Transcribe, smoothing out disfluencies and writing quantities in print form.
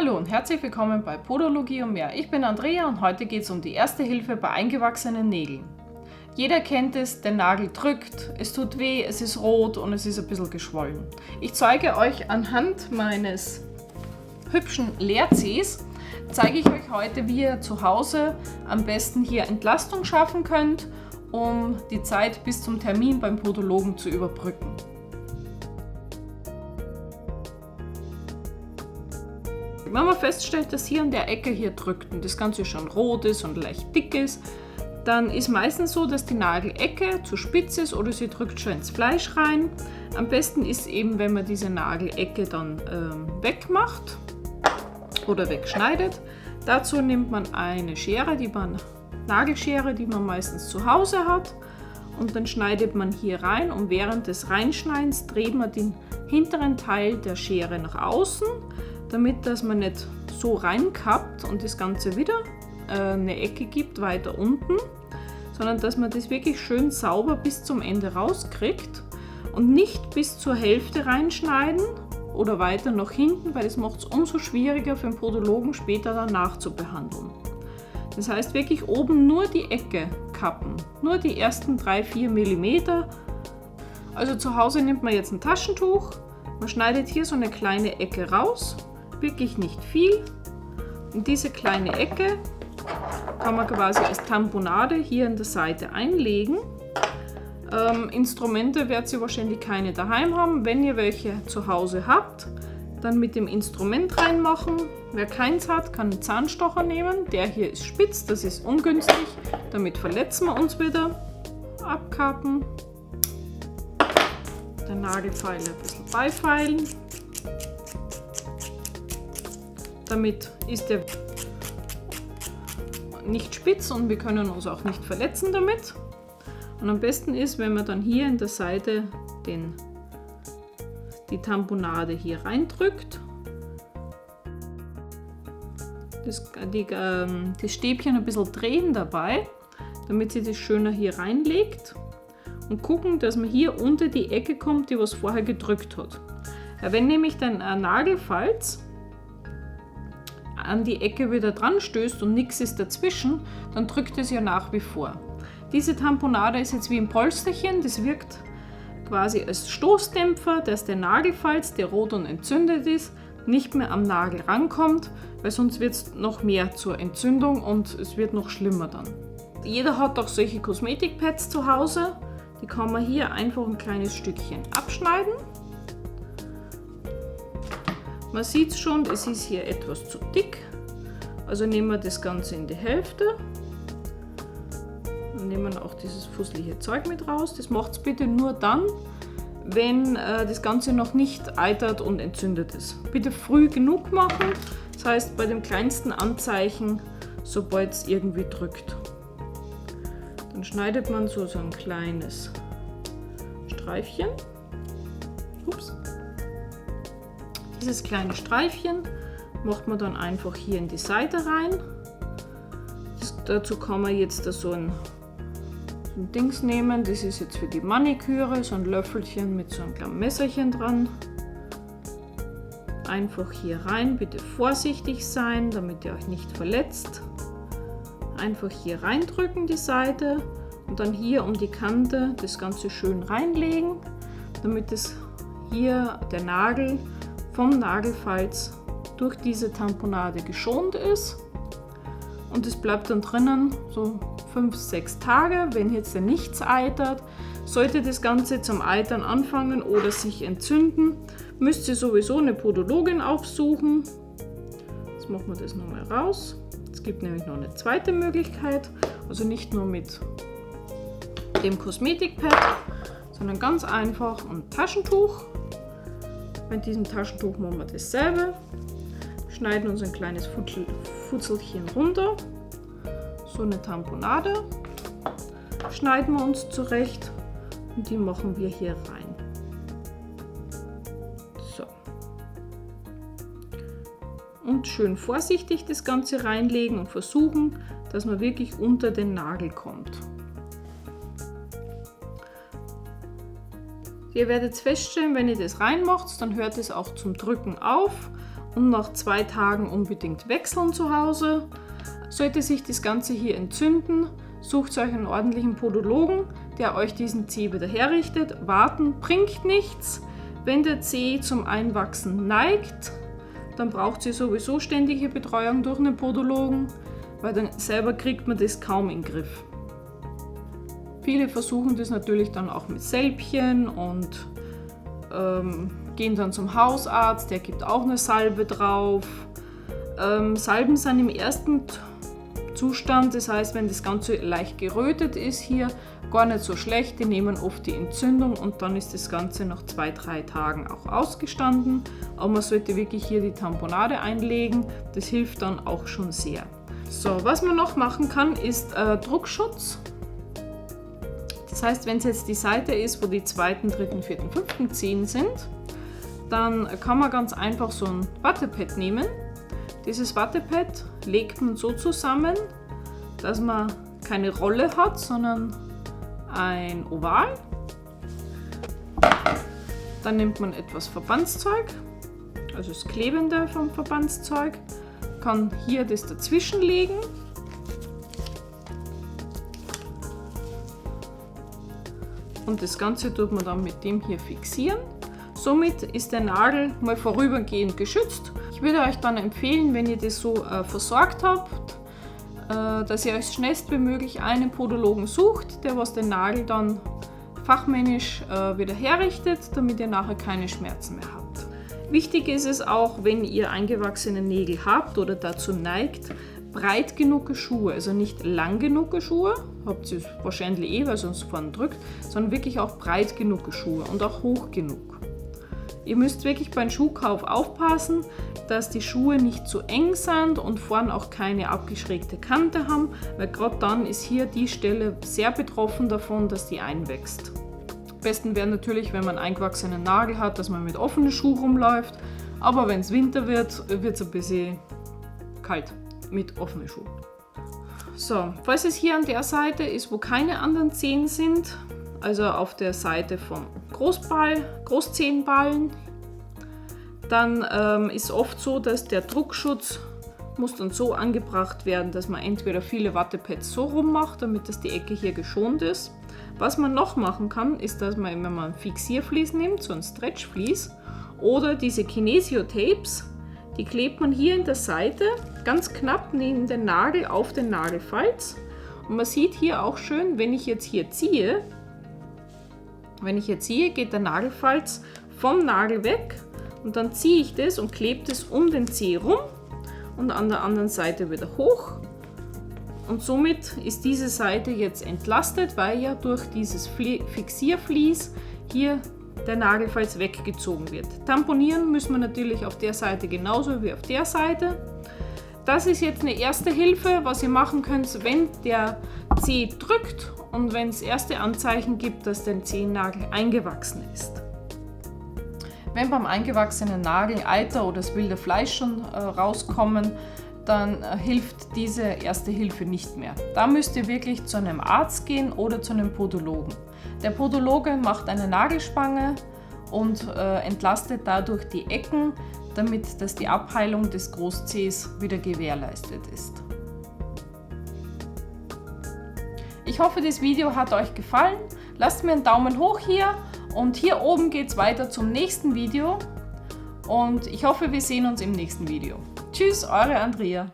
Hallo und herzlich willkommen bei Podologie und mehr. Ich bin Andrea und heute geht es um die erste Hilfe bei eingewachsenen Nägeln. Jeder kennt es, der Nagel drückt, es tut weh, es ist rot und es ist ein bisschen geschwollen. Ich zeige euch anhand meines hübschen Leerzehs, zeige ich euch heute, wie ihr zu Hause am besten hier Entlastung schaffen könnt, um die Zeit bis zum Termin beim Podologen zu überbrücken. Wenn man feststellt, dass hier an der Ecke hier drückt und das Ganze schon rot ist und leicht dick ist, dann ist meistens so, dass die Nagelecke zu spitz ist oder sie drückt schon ins Fleisch rein. Am besten ist eben, wenn man diese Nagelecke dann wegmacht oder wegschneidet. Dazu nimmt man eine Schere, Nagelschere, die man meistens zu Hause hat, und dann schneidet man hier rein und während des Reinschneidens dreht man den hinteren Teil der Schere nach außen, damit dass man nicht so reinkappt und das Ganze wieder eine Ecke gibt weiter unten, sondern dass man das wirklich schön sauber bis zum Ende rauskriegt und nicht bis zur Hälfte reinschneiden oder weiter nach hinten, weil das macht es umso schwieriger für den Podologen später danach zu behandeln. Das heißt wirklich oben nur die Ecke kappen, nur die ersten 3-4 mm. Also zu Hause nimmt man jetzt ein Taschentuch, man schneidet hier so eine kleine Ecke raus, wirklich nicht viel, und diese kleine Ecke kann man quasi als Tamponade hier in der Seite einlegen. Instrumente werdet ihr wahrscheinlich keine daheim haben. Wenn ihr welche zu Hause habt, dann mit dem Instrument reinmachen. Wer keins hat, kann einen Zahnstocher nehmen. Der hier ist spitz, das ist ungünstig. Damit verletzen wir uns wieder. Abkappen. Der Nagelfeile ein bisschen beifeilen. Damit ist der nicht spitz und wir können uns auch nicht verletzen damit. Und am besten ist, wenn man dann hier in der Seite die Tamponade hier reindrückt, das Stäbchen ein bisschen drehen dabei, damit sie das schöner hier reinlegt, und gucken, dass man hier unter die Ecke kommt, die was vorher gedrückt hat. Ja, wenn nämlich dann ein Nagelfalz an die Ecke wieder dran stößt und nichts ist dazwischen, dann drückt es ja nach wie vor. Diese Tamponade ist jetzt wie ein Polsterchen, das wirkt quasi als Stoßdämpfer, dass der Nagelfalz, der rot und entzündet ist, nicht mehr am Nagel rankommt, weil sonst wird es noch mehr zur Entzündung und es wird noch schlimmer dann. Jeder hat auch solche Kosmetikpads zu Hause, die kann man hier einfach ein kleines Stückchen abschneiden. Man sieht es schon, es ist hier etwas zu dick, also nehmen wir das Ganze in die Hälfte. Dann nehmen wir auch dieses fusselige Zeug mit raus. Das macht es bitte nur dann, wenn das Ganze noch nicht eitert und entzündet ist. Bitte früh genug machen, das heißt bei dem kleinsten Anzeichen, sobald es irgendwie drückt. Dann schneidet man so ein kleines Streifchen. Ups. Dieses kleine Streifchen macht man dann einfach hier in die Seite rein. Dazu kann man jetzt so ein Dings nehmen, das ist jetzt für die Maniküre, so ein Löffelchen mit so einem kleinen Messerchen dran. Einfach hier rein, bitte vorsichtig sein, damit ihr euch nicht verletzt. Einfach hier reindrücken die Seite und dann hier um die Kante das Ganze schön reinlegen, damit es hier der Nagel vom Nagelfalz durch diese Tamponade geschont ist. Und es bleibt dann drinnen so 5-6 Tage, wenn jetzt nichts eitert. Sollte das Ganze zum Eitern anfangen oder sich entzünden, müsst ihr sowieso eine Podologin aufsuchen. Jetzt machen wir das nochmal raus. Es gibt nämlich noch eine zweite Möglichkeit, also nicht nur mit dem Kosmetikpad, sondern ganz einfach ein Taschentuch. Mit diesem Taschentuch machen wir dasselbe. Schneiden uns ein kleines Futzelchen runter, so eine Tamponade, schneiden wir uns zurecht und die machen wir hier rein. So. Und schön vorsichtig das Ganze reinlegen und versuchen, dass man wirklich unter den Nagel kommt. Ihr werdet feststellen, wenn ihr das reinmacht, dann hört es auch zum Drücken auf und nach 2 Tagen unbedingt wechseln zu Hause. Sollte sich das Ganze hier entzünden, sucht euch einen ordentlichen Podologen, der euch diesen Zeh wieder herrichtet. Warten bringt nichts. Wenn der Zeh zum Einwachsen neigt, dann braucht ihr sowieso ständige Betreuung durch einen Podologen, weil dann selber kriegt man das kaum in den Griff. Viele versuchen das natürlich dann auch mit Sälbchen und gehen dann zum Hausarzt, der gibt auch eine Salbe drauf. Salben sind im ersten Zustand, das heißt, wenn das Ganze leicht gerötet ist hier, gar nicht so schlecht, die nehmen oft die Entzündung und dann ist das Ganze nach 2-3 Tagen auch ausgestanden. Aber man sollte wirklich hier die Tamponade einlegen, das hilft dann auch schon sehr. So, was man noch machen kann, ist Druckschutz. Das heißt, wenn es jetzt die Seite ist, wo die 2., 3., 4., 5. Zehen sind, dann kann man ganz einfach so ein Wattepad nehmen. Dieses Wattepad legt man so zusammen, dass man keine Rolle hat, sondern ein Oval. Dann nimmt man etwas Verbandszeug, also das Klebende vom Verbandszeug, kann hier das dazwischen legen. Und das Ganze tut man dann mit dem hier fixieren. Somit ist der Nagel mal vorübergehend geschützt. Ich würde euch dann empfehlen, wenn ihr das so versorgt habt, dass ihr euch schnellstmöglich einen Podologen sucht, der was den Nagel dann fachmännisch wieder herrichtet, damit ihr nachher keine Schmerzen mehr habt. Wichtig ist es auch, wenn ihr eingewachsene Nägel habt oder dazu neigt, breit genug Schuhe, also nicht lang genug Schuhe, habt ihr wahrscheinlich weil sonst vorne drückt, sondern wirklich auch breit genug Schuhe und auch hoch genug. Ihr müsst wirklich beim Schuhkauf aufpassen, dass die Schuhe nicht zu eng sind und vorne auch keine abgeschrägte Kante haben, weil gerade dann ist hier die Stelle sehr betroffen davon, dass die einwächst. Am besten wäre natürlich, wenn man einen eingewachsenen Nagel hat, dass man mit offenen Schuhen rumläuft, aber wenn es Winter wird, wird es ein bisschen kalt mit offenen Schuhen. So, falls es hier an der Seite ist, wo keine anderen Zehen sind, also auf der Seite vom Großzehenballen, dann ist oft so, dass der Druckschutz muss dann so angebracht werden, dass man entweder viele Wattepads so rum macht, damit dass die Ecke hier geschont ist. Was man noch machen kann, ist, dass man, wenn man ein Fixiervlies nimmt, so ein Stretchvlies, oder diese Kinesio-Tapes, die klebt man hier in der Seite ganz knapp neben den Nagel auf den Nagelfalz. Und man sieht hier auch schön, wenn ich jetzt hier ziehe, geht der Nagelfalz vom Nagel weg und dann ziehe ich das und klebe das um den Zeh rum und an der anderen Seite wieder hoch. Und somit ist diese Seite jetzt entlastet, weil ja durch dieses Fixiervlies hier der Nagelfalz weggezogen wird. Tamponieren müssen wir natürlich auf der Seite genauso wie auf der Seite. Das ist jetzt eine erste Hilfe, was ihr machen könnt, wenn der Zeh drückt und wenn es erste Anzeichen gibt, dass der Zehennagel eingewachsen ist. Wenn beim eingewachsenen Nagel Eiter oder das wilde Fleisch schon rauskommen, dann hilft diese erste Hilfe nicht mehr. Da müsst ihr wirklich zu einem Arzt gehen oder zu einem Podologen. Der Podologe macht eine Nagelspange und entlastet dadurch die Ecken, damit dass die Abheilung des Großzehs wieder gewährleistet ist. Ich hoffe, das Video hat euch gefallen. Lasst mir einen Daumen hoch hier und hier oben geht es weiter zum nächsten Video und ich hoffe, wir sehen uns im nächsten Video. Tschüss, eure Andrea.